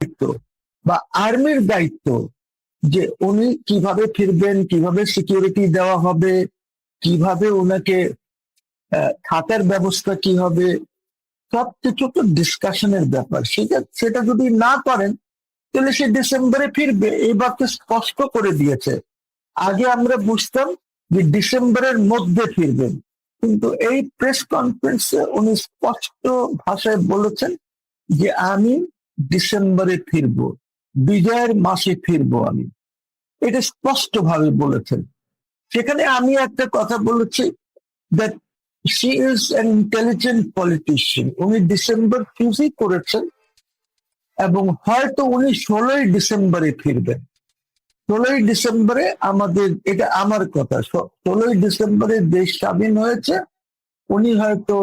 দায়িত্ব বা আর্মির দায়িত্ব যে উনি কিভাবে ফিরবেন, কিভাবে সিকিউরিটি দেওয়া হবে, কিভাবে ওনাকে থাকার ব্যবস্থা কি হবে, সবকিছু তো ডিসকাশনের ব্যাপার। সেটা যদি না করেন তাহলে সে ডিসেম্বরে ফিরবে, এইবার তো স্পষ্ট করে দিয়েছে। আগে আমরা বুঝতাম যে ডিসেম্বরের মধ্যে ফিরবেন, কিন্তু এই প্রেস কনফারেন্সে উনি স্পষ্ট ভাষায় বলেছেন যে আমি ডিসেম্বরে ফিরবো, বিজয়ের মাসে ফিরবো আমি, এটা স্পষ্ট ভাবে বলেছেন। সেখানে আমি একটা কথা বলেছি, that she is an intelligent politician. উনি ডিসেম্বর চুজই করেছেন এবং হয়তো উনি 16ই ডিসেম্বরে ফিরবেন। 16ই ডিসেম্বরে আমাদের, এটা আমার কথা, 16ই ডিসেম্বরে দেশ স্বাধীন হয়েছে। উনি হয়তো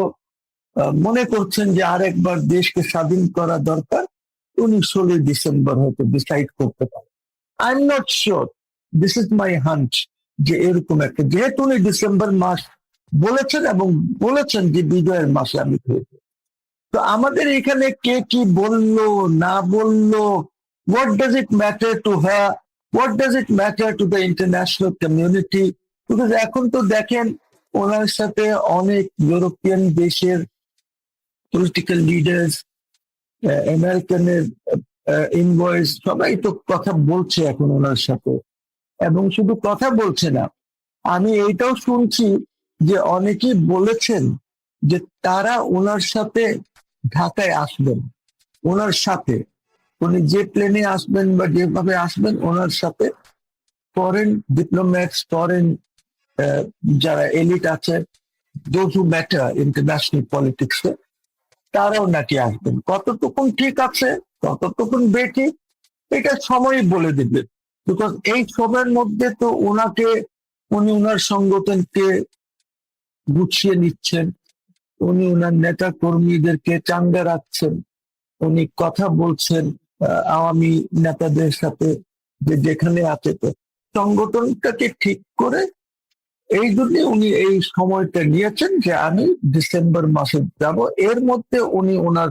মনে করছেন যে আরেকবার দেশকে স্বাধীন করা দরকার, উনি 16ই ডিসেম্বর হয়তো ডিসাইড করতে পারেন। I am not sure, this is my hunt, যে এরকম একটা, যেহেতু উনি ডিসেম্বর মাস বলেছেন এবং বলেছেন যে বিজয়ের মাসে আমি ফিরবো। তো আমাদের এখানে কে কি বললো না বললো, what does it matter to her, what does it matter to the international community? Because এখন তো দেখেন ওনার সাথে অনেক ইউরোপিয়ান দেশের পলিটিক্যাল লিডার্স, আমেরিকানের ইনভয়েস, সবাই তো কথা বলছে এখন ওনার সাথে। এবং শুধু কথা বলছে না, আমি এইটাও শুনছি যে অনেকেই বলেছেন যে তারা ওনার সাথে ঢাকায় আসবেন, ওনার সাথে উনি যে প্লেনে আসবেন বা যেভাবে আসবেন ওনার সাথে ফরেন ডিপ্লোম্যাটস, ফরেন যারা এলিট আছে, দোজ হু ম্যাটার ইন্টারন্যাশনাল পলিটিক্সে, তারাও নাকি আসবেন। কতটুকুন ঠিক আছে, কতটুকুন বেঠিক, এটা সময়ই বলে দিবে। বিকজ এই সময়ের মধ্যে তো উনি ওনার সংগঠনকে গুছিয়ে নিচ্ছেন, উনি ওনার নেতা কর্মীদেরকে চাঙ্গা রাখছেন, উনি কথা বলছেন আওয়ামী নেতাদের সাথে, যে যেখানে আছে তো সংগঠনটাকে ঠিক করে। এই জন্য উনি এই সময়টা নিয়েছেন যে আমি ডিসেম্বর মাসে যাব, এর মধ্যে উনি ওনার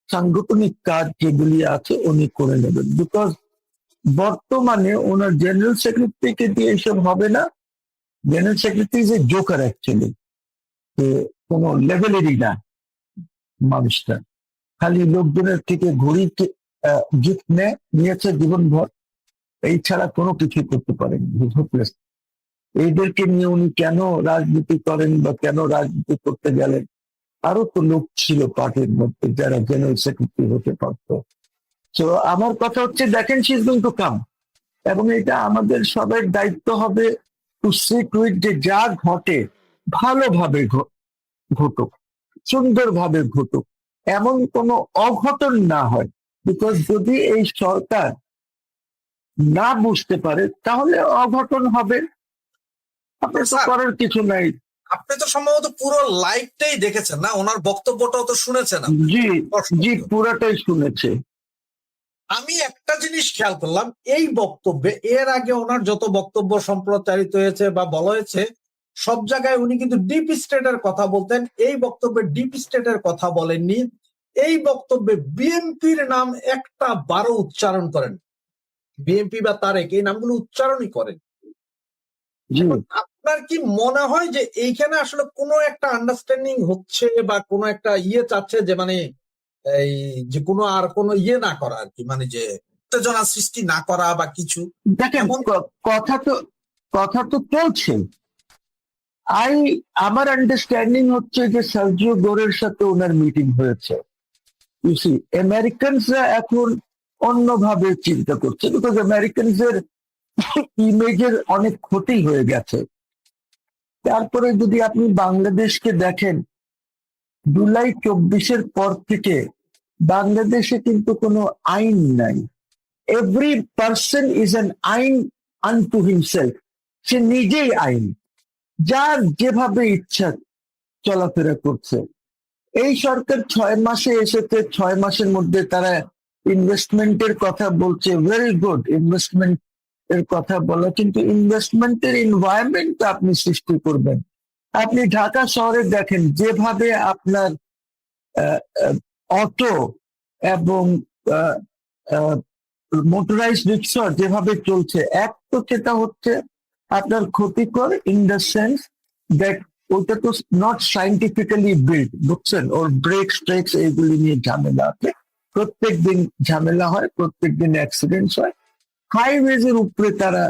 সাংগঠনিক কাজ যেগুলি আছে উনি করে নেবেন। বিকজ বর্তমানে ওনার জেনারেল সেক্রেটারিকে দিয়ে এসব হবে না। জেনারেল সেক্রেটারি যে জোকার অ্যাকচুয়ালি, কোনো লেভেলেরই না মানুষটা, খালি লোকজনের থেকে ঘুরি গিফট নিয়েছে জীবনভর, এই ছাড়া কোনো কিছু করতে পারেনি। হোপলেস। এইদেরকে নিয়ে উনি কেন রাজনীতি করেন বা কেন রাজনীতি করতে গেলেন? আরো তো লোক ছিল পার্টির মধ্যে যারা জেনারেল সেক্রেটারি হতে পারত। তো আমার কথা হচ্ছে, দেখেন she is going to come, এবং এটা আমাদের সবার দায়িত্ব হবে টু সি টু ইট যে যা ঘটে ভালোভাবে ঘটুক, সুন্দরভাবে ঘটুক, এমন কোনো অঘটন না হয়। বিকজ যদি এই সরকার না বুঝতে পারে তাহলে অঘটন হবে, আপনার তো করার কিছু নাই। আপনি তো সম্ভবত পুরো লাইভটাই দেখেছেন না, ওনার বক্তব্যটাও তো শুনেছেন? জি জি, পুরাটাই শুনেছে। আমি একটা জিনিস খেয়াল করলাম এই বক্তব্যে, এর আগে ওনার যত বক্তব্য সম্প্রচারিত হয়েছে বা বলা হয়েছে সব জায়গায় উনি কিন্তু ডিপ স্টেটের কথা বলতেন, এই বক্তব্যে ডিপ স্টেটের কথা বলেননি। এই বক্তব্যে বিএনপির নাম একটা বারো উচ্চারণ করেন, বিএনপি বা তারেক এই নামগুলো উচ্চারণই করেন। আপনার কি মনে হয় যে এইখানে আসলে কোনো একটা আন্ডারস্ট্যান্ডিং হচ্ছে বা কোনো একটা চাচ্ছে যে মানে এই যে কোনো আর কোনো না করা আর কি, মানে যে উত্তেজনা সৃষ্টি না করা বা কিছু? দেখেন কথা তো চলছে। আমার আন্ডারস্ট্যান্ডিং হচ্ছে যে সার্জিও গোরের সাথে ওনার মিটিং হয়েছে। আমেরিকানসরা এখন অন্যভাবে চিন্তা করছে, বিকজ আমেরিকানসের ইমেজের অনেক ক্ষতি হয়ে গেছে। তারপরে যদি আপনি বাংলাদেশকে দেখেন, জুলাই 24-এর পর থেকে বাংলাদেশে কিন্তু কোনো আইন নাই। এভরি পার্সন ইজ অ্যান আইন আনটু হিমসেলফ, সে নিজেই আইন, যার যেভাবে ইচ্ছা চলাফেরা করছে। এই সরকার 6 মাসে এসেছে, 6 মাসের মধ্যে তারা ইনভেস্টমেন্টের কথা বলছে, ভেরি গুড ইনভেস্টমেন্ট এর কথা বলা, কিন্তু ইনভেস্টমেন্টের এনভায়রনমেন্ট আপনি সৃষ্টি করবেন। আপনি ঢাকা শহরে দেখেন যেভাবে আপনার অটো এবং মোটরাইজ রিক্সা যেভাবে চলছে, এক তো সেটা হচ্ছে আপনার ক্ষতিকর ইন দ্য সেন্স দ্যাট ওটা তো নট সাইন্টিফিক্যালি বিল্ড, বুঝছেন? ওর ব্রেকস ট্রেক্স এইগুলি নিয়ে ঝামেলা আছে, প্রত্যেক দিন ঝামেলা হয়, প্রত্যেক দিন অ্যাক্সিডেন্ট হয়, হাইওয়েজের উপরে তারা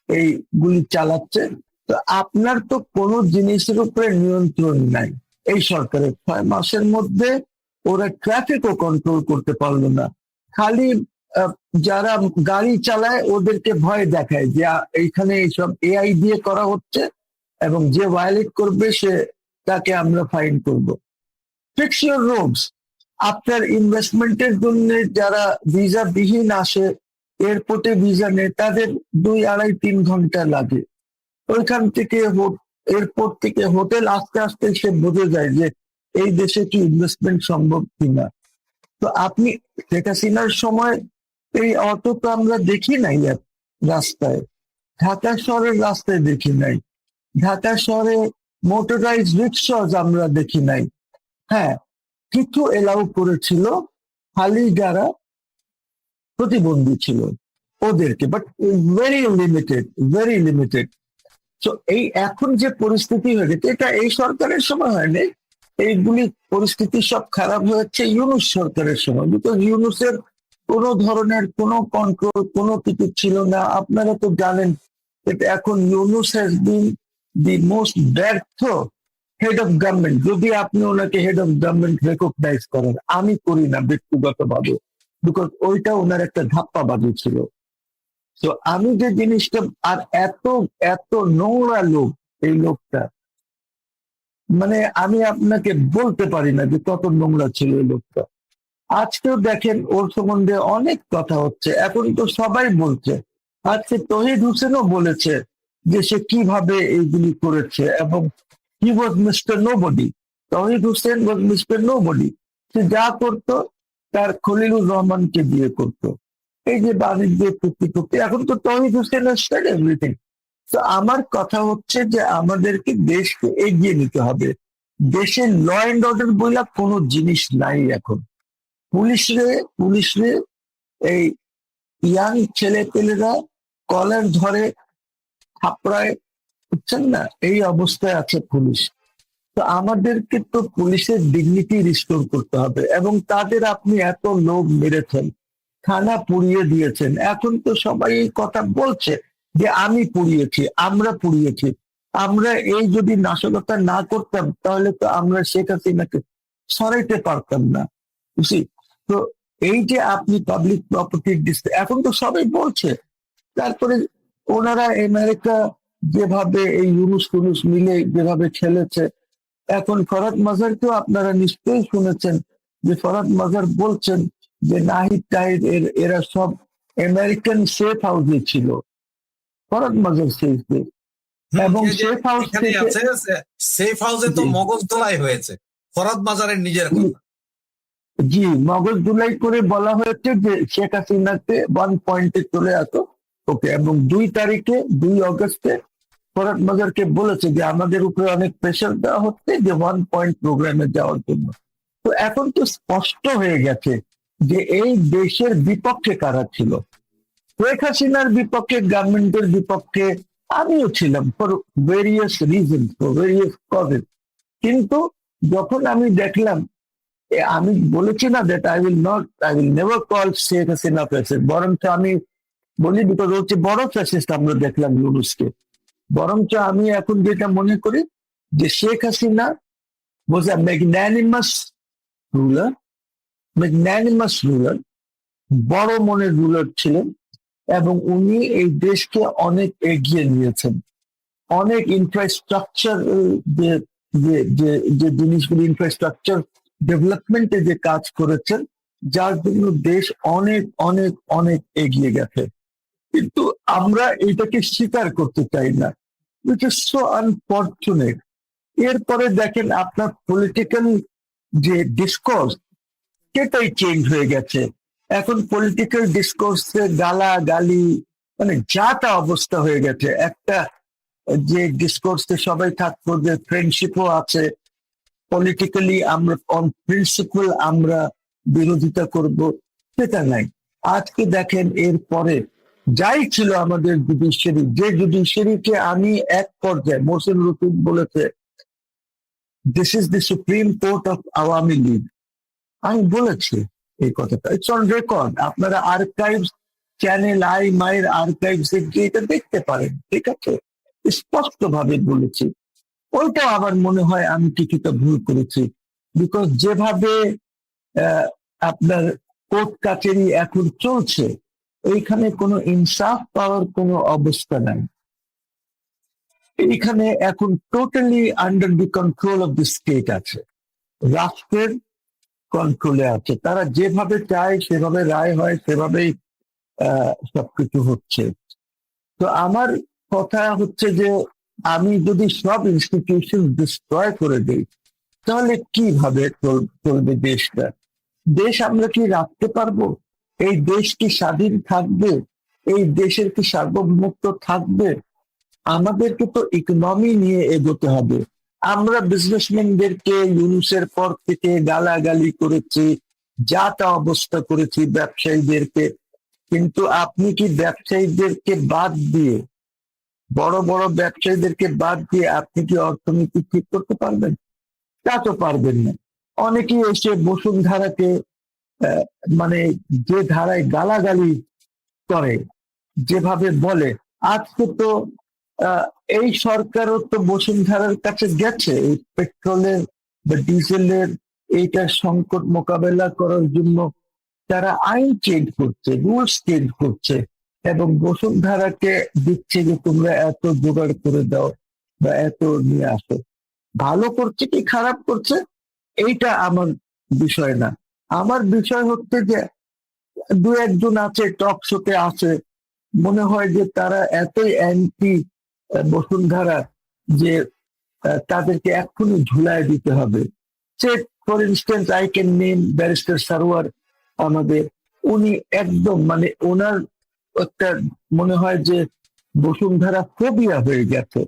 এইগুলি চালাচ্ছে। তো আপনার তো কোনো জিনিসের উপরে নিয়ন্ত্রণ নাই। এই সরকারের 6 মাসের মধ্যে ওরা ট্রাফিকও কন্ট্রোল করতে পারলো না। খালি যারা গাড়ি চালায় ওদেরকে ভয় দেখায় যে এইখানে এইসব এআই দিয়ে করা হচ্ছে এবং যে ভায়োলেট করবে সে তাকে আমরা ফাইন করব। Fix your roads. আপনার ইনভেস্টমেন্টের জন্য যারা ভিসা বিহীন আসে, এয়ারপোর্টে ভিসা নেয়, তাদের 2, 2.5, 3 ঘন্টা লাগে। ওইখান থেকে এয়ারপোর্ট থেকে হোটেল আসতে আসতে সে বুঝে যায় যে এই দেশে কি ইনভেস্টমেন্ট সম্ভব কিনা। তো আপনি শেখ হাসিনার সময় এই অটো তো আমরা দেখি নাই আর রাস্তায়, ঢাকা শহরের রাস্তায় দেখি নাই, ঢাকা শহরে মোটরাইজ রিক্সাজ আমরা দেখি নাই। হ্যাঁ, কিছু এলাও করেছিল খালি যারা প্রতিবন্ধী ছিল ওদেরকে, but very limited, very limited. তো এই এখন যে পরিস্থিতি হয়ে গেছে, এটা এই সরকারের সময় হয়নি, এইগুলি পরিস্থিতি সব খারাপ হয়েছে ইউনূস সরকারের সময়, বিকজ ইউনূসের কোনো ধরনের কোনো কন্ট্রোল কোনো কিছু ছিল না। আপনারা তো জানেন এটা এখন Yunus has been the most ব্যর্থ হেড অফ গভর্নমেন্ট, যদি আপনি ওনাকে হেড অফ গভর্নমেন্ট রেকগনাইজ করেন। আমি করি না ব্যক্তিগতভাবে, বিকজ ওইটা ওনার একটা ধাপ্পাবাজি ছিল। তো আমি যে জিনিসটা, আর এত এত নোংরা লোক এই লোকটা, মানে আমি আপনাকে বলতে পারি না যে কত নোংরা ছিল এই লোকটা। আজকেও দেখেন ওর সম্বন্ধে অনেক কথা হচ্ছে, এখন তো সবাই বলছে। আজকে তহিদ হোসেনও বলেছে যে সে কিভাবে এইগুলি করেছে, এবং হি ওয়াজ মিস্টার নোবডি। তহিদ হোসেন ওয়াজ মিস্টার নোবডি। সে যা করতো তার খলিলুর রহমানকে দিয়ে করতো, এই যে বাণিজ্য চুক্তি করতে। এখন তো তহিদ হোসেন সাইড এভরিথিং। তো আমার কথা হচ্ছে যে আমাদেরকে দেশকে এগিয়ে নিতে হবে। দেশের ল অ্যান্ড অর্ডার বইলা কোনো জিনিস নাই এখন। পুলিশরে এই ইয়াং ছেলে পেলেরা কলার ধরে থাপড়ায়, বুঝছেন না, এই অবস্থায় আছে পুলিশ। তো আমাদেরকে তো পুলিশের ডিগনিটি রিস্টোর করতে হবে, এবং তাদের আপনি এত লোক মেরেছেন, থানা পুড়িয়ে দিয়েছেন। এখন তো সবাই এই কথা বলছে যে আমি পুড়িয়েছি, আমরা পুড়িয়েছি। আমরা এই যদি নাশকতা না করতাম তাহলে তো আমরা শেখ হাসিনাকে সরাইতে পারতাম না, বুঝছি? তো এই যে আপনি পাবলিক প্রপার্টি এখন তো সবাই বলছে। তারপরে ওনারা আমেরিকা যেভাবে এই ইউনুস টুনুস মিলে যেভাবে খেলেছে, এখন ফরহাদ মাজারকেও আপনারা নিশ্চয়ই শুনেছেন যে ফরহাদ মাজার বলছেন যে নাহিদ তাহিদ এরা সব আমেরিকান সেফ হাউসে ছিল। ফরহাদ মাজার সেইফে, এবং সেফ হাউস থেকে সেফ হাউসে তো মগজ ধোলাই হয়েছে ফরহাদ মাজারের নিজের কথা। জি, মগজ ধুলাই করে বলা হয়েছে যে শেখ হাসিনাকে 1 পয়েন্টে চলে আসো, ওকে। এবং 2 অগস্টে ফরহাদ মাজারকে বলেছে যে আমাদের উপরে অনেক প্রেশার দেওয়া হচ্ছে যে 1 পয়েন্ট প্রোগ্রামে যাওয়ার জন্য। তো এখন তো স্পষ্ট হয়ে গেছে যে এই দেশের বিপক্ষে কারা ছিল। শেখ হাসিনার বিপক্ষে, গভর্নমেন্টের বিপক্ষে আমিও ছিলাম, for various reason, for various causes. কিন্তু যখন আমি দেখলাম, আমি বলেছি না that I will never call Sheikh Hasina fascist, বরঞ্চ আমি বলি বিকজ হচ্ছে বড় ফ্যাসিস্ট আমরা দেখলাম ইউনূসকে। বরঞ্চ আমি এখন যেটা মনে করি যে Sheikh Hasina was a magnanimous ruler, বড় মনের রুলার ছিলেন, এবং উনি এই দেশকে অনেক এগিয়ে নিয়েছেন। অনেক ইনফ্রাস্ট্রাকচার, যে যে যে যে জিনিসগুলি ইনফ্রাস্ট্রাকচার ডেভেলপমেন্টে যে কাজ করেছেন, যার জন্য দেশ অনেক অনেক অনেক এগিয়ে গেছে। কিন্তু আমরা এটাকে স্বীকার করতে চাই না, which is so unfortunate. এরপরে দেখেন আপনার পলিটিক্যাল যে ডিসকোর্স, সেটাই চেঞ্জ হয়ে গেছে। এখন পলিটিক্যাল ডিসকোর্সে গালা গালি, মানে যা তা অবস্থা হয়ে গেছে। একটা যে ডিসকোর্সে সবাই থাকতো যে ফ্রেন্ডশিপও আছে, পলিটিক্যালি আমরা অন প্রিন্সিপাল আমরা বিরোধিতা করব, সেটা নাই। আজকে দেখেন এরপরে যাই ছিল আমাদের জুডিশিয়ারি, যে জুডিশিয়ারিকে আমি এক পর্যায়ে মোহসেন রফিক বলেছে this is the supreme court of Awami League, আমি বলেছি এই কথাটা, ইটস অন রেকর্ড, আপনারা আর্কাইভস চ্যানেল আই মায়ের আর্কাইভস গিয়ে এটা দেখতে পারেন, ঠিক আছে, স্পষ্ট ভাবে বলেছি। ওইটা আমার মনে হয় আমি কিছুটা ভুল করেছি, বিকজ যেভাবে আপনার কোর্ট কাছারি এখন চলছে এইখানে কোনো ইনসাফ পাওয়ার কোনো অবস্থা নাই। এইখানে এখন totally under the control of the state আছে, রাষ্ট্রের কন্ট্রোলে আছে, তারা যেভাবে চায় সেভাবে রায় হয়, সেভাবেই সবকিছু হচ্ছে। তো আমার কথা হচ্ছে যে আমি যদি সব ইনস্টিটিউশন ডিস্ট্রয় করে দিই তাহলে কিভাবে চলবে দেশটা? দেশ আমরা কি রাখতে পারবো? এই দেশ কি স্বাধীন থাকবে? এই দেশের কি সার্বভৌমত্ব থাকবে? আমাদেরকে তো ইকোনমি নিয়ে এগোতে হবে। আমরা বিজনেসম্যানদেরকে ইউনুসের পর থেকে গালাগালি করেছি, যা তা অবস্থা করেছি ব্যবসায়ীদেরকে, কিন্তু আপনি কি ব্যবসায়ীদেরকে বাদ দিয়ে, বড় বড় ব্যবসায়ীদেরকে বাদ দিয়ে আপনি কি অর্থনীতি ঠিক করতে পারবেন? তা তো পারবেন না। অনেকেই এসে বসুন্ধরাকে আহ, মানে যে ধারায় গালাগালি করে, যেভাবে বলে, আজকে তো আহ, এই সরকারও তো বসুন্ধরার কাছে গেছে এই পেট্রোলের বা ডিজেলের এইটার সংকট মোকাবেলা করার জন্য, তারা আইন চেঞ্জ করছে, রুলস চেঞ্জ করছে, এবং বসুন্ধরাকে দিচ্ছে যে তোমরা এত জোগাড় করে দাও বা এত নিয়ে আসো। ভালো করছে কি খারাপ করছে এইটা আমার বিষয় না। আমার বিষয় হচ্ছে যে দু একজন আছে টক শোতে আছে, মনে হয় যে তারা এতই অ্যান্টি বসুন্ধরা যে তাদেরকে এক্ষুনি ঝুলায় দিতে হবে। Say for instance I can name barrister Sarwar আমাদের, উনি একদম মানে ওনার একটা মনে হয় যে বসুন্ধরা ফোবিয়া হয়ে গেছে।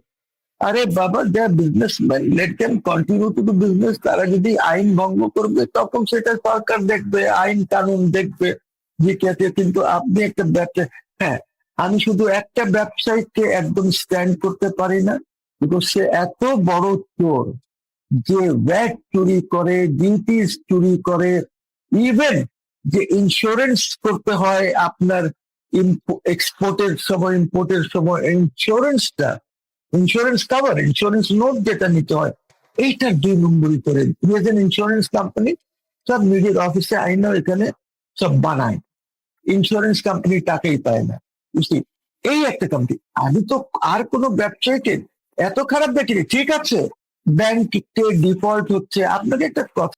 আরে বাবা, যা businessman, let them continue to do business. তারা যদি আইন ভঙ্গ করবে তখন সেটা সরকার দেখবে, আইন কানুন দেখবে যে কে আছে। কিন্তু আপনি একটা ব্যবসা, হ্যাঁ, আমি শুধু একটা ব্যবসায়ীকে একদম স্ট্যান্ড করতে পারি না, বিকজ সে এত বড় চোর যে ভ্যাট চুরি করে, ডিউটিস চুরি করে, ইভেন যে ইন্স্যুরেন্স করতে হয় আপনার এক্সপোর্টের সময়, ইম্পোর্টের সময়, ইন্স্যুরেন্স কাভার, ইন্স্যুরেন্স নোট যেটা নিতে হয়, এইটা 2 নম্বরই করে। ইন্স্যুরেন্স কোম্পানি সব নিজের অফিসে আইনা এখানে সব বানায়, ইন্স্যুরেন্স কোম্পানি টাকাই পায় না, বুঝলি? এই একটা কোম্পানি। আমি তো আর কোনো ব্যবসায়ীকে এত খারাপ দেখিনি। ঠিক আছে, ব্যাংকে ডিফল্ট হচ্ছে, আপনাকে একটা কথা